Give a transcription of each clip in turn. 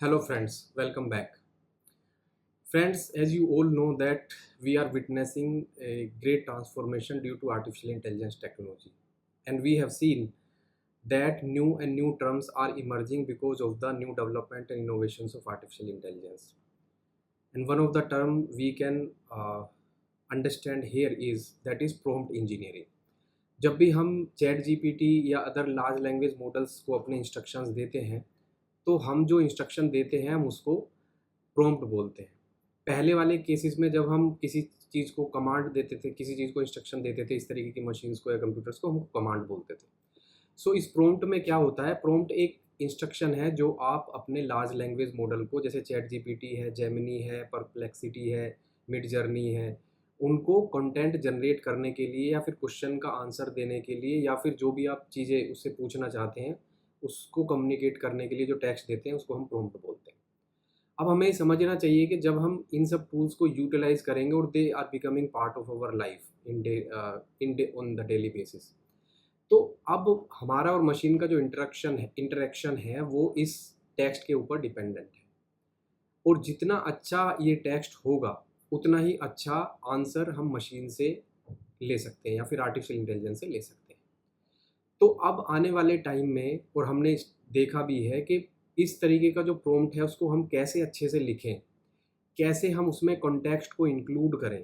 Hello friends, welcome back. Friends, as you all know that we are witnessing a great transformation due to artificial intelligence technology. And we have seen that new and new terms are emerging because of the new development and innovations of artificial intelligence. And one of the term we can understand here is that is prompt engineering. जब भी हम chat GPT या other large language models को अपने instructions देते हैं तो हम जो इंस्ट्रक्शन देते हैं हम उसको प्रॉम्प्ट बोलते हैं। पहले वाले केसेस में जब हम किसी चीज़ को कमांड देते थे, किसी चीज़ को इंस्ट्रक्शन देते थे, इस तरीके की मशीन्स को या कंप्यूटर्स को हम कमांड बोलते थे। सो इस प्रॉम्प्ट में क्या होता है, प्रॉम्प्ट एक इंस्ट्रक्शन है जो आप अपने लार्ज लैंग्वेज मॉडल को, जैसे चैट जीपीटी है, जेमिनी है, परप्लेक्सिटी है, मिड जर्नी है, उनको कंटेंट जनरेट करने के लिए या फिर क्वेश्चन का आंसर देने के लिए या फिर जो भी आप चीज़ें उससे पूछना चाहते हैं उसको कम्युनिकेट करने के लिए जो टेक्स्ट देते हैं उसको हम प्रॉम्प्ट बोलते हैं। अब हमें समझना चाहिए कि जब हम इन सब टूल्स को यूटिलाइज करेंगे और they are becoming part of our life in on the daily basis, तो अब हमारा और मशीन का जो इंटरेक्शन है वो इस टेक्स्ट के ऊपर डिपेंडेंट है। और जितना अच्छा ये टेक्स्ट होगा उतना ही अच्छा आंसर हम मशीन से ले सकते हैं या फिर आर्टिफिशियल इंटेलिजेंस से ले सकते हैं। तो अब आने वाले टाइम में, और हमने देखा भी है कि इस तरीके का जो प्रॉम्प्ट है उसको हम कैसे अच्छे से लिखें, कैसे हम उसमें कॉन्टेक्स्ट को इंक्लूड करें,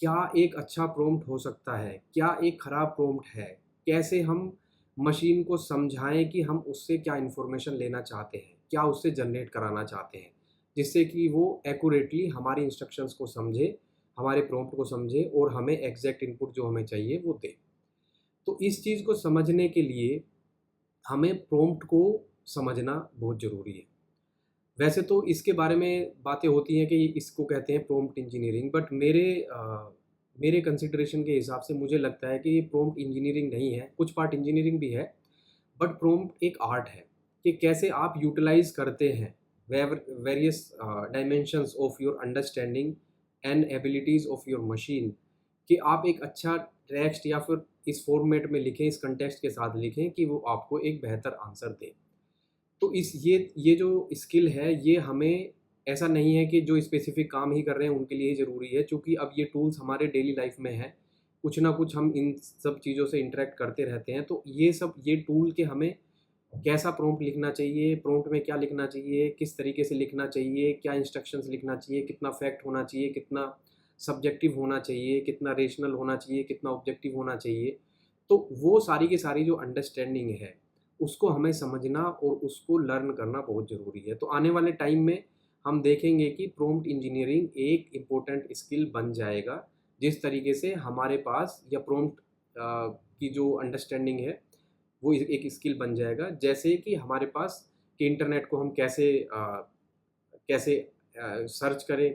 क्या एक अच्छा प्रॉम्प्ट हो सकता है, क्या एक ख़राब प्रॉम्प्ट है, कैसे हम मशीन को समझाएं कि हम उससे क्या इन्फॉर्मेशन लेना चाहते हैं, क्या उससे जनरेट कराना चाहते हैं, जिससे कि वो एक्यूरेटली हमारी इंस्ट्रक्शंस को समझे, हमारे प्रॉम्प्ट को समझे और हमें एग्जैक्ट इनपुट जो हमें चाहिए वो दे। तो इस चीज़ को समझने के लिए हमें प्रॉम्प्ट को समझना बहुत ज़रूरी है। वैसे तो इसके बारे में बातें होती हैं कि इसको कहते हैं प्रॉम्प्ट इंजीनियरिंग, बट मेरे कंसिडरेशन के हिसाब से मुझे लगता है कि ये प्रॉम्प्ट इंजीनियरिंग नहीं है, कुछ पार्ट इंजीनियरिंग भी है, बट प्रॉम्प्ट एक आर्ट है कि कैसे आप यूटिलाइज करते हैं various dimensions of your understanding and abilities of your machine, कि आप एक अच्छा टेक्स्ट या फिर इस फॉर्मेट में लिखें, इस कंटेक्स्ट के साथ लिखें कि वो आपको एक बेहतर आंसर दे। तो इस ये जो स्किल है ये हमें, ऐसा नहीं है कि जो स्पेसिफिक काम ही कर रहे हैं उनके लिए ही ज़रूरी है, क्योंकि अब ये टूल्स हमारे डेली लाइफ में है, कुछ ना कुछ हम इन सब चीज़ों से इंटरेक्ट करते रहते हैं। तो ये टूल के हमें कैसा प्रॉम्प्ट लिखना चाहिए, प्रॉम्प्ट में क्या लिखना चाहिए, किस तरीके से लिखना चाहिए, क्या इंस्ट्रक्शंस लिखना चाहिए, कितना फैक्ट होना चाहिए, कितना सब्जेक्टिव होना चाहिए, कितना रेशनल होना चाहिए, कितना ऑब्जेक्टिव होना चाहिए, तो वो सारी की सारी जो अंडरस्टैंडिंग है उसको हमें समझना और उसको लर्न करना बहुत ज़रूरी है। तो आने वाले टाइम में हम देखेंगे कि प्रॉम्प्ट इंजीनियरिंग एक इम्पोर्टेंट स्किल बन जाएगा, जिस तरीके से हमारे पास या प्रॉम्प्ट की जो अंडरस्टैंडिंग है वो एक स्किल बन जाएगा। जैसे कि हमारे पास कि इंटरनेट को हम कैसे सर्च करें,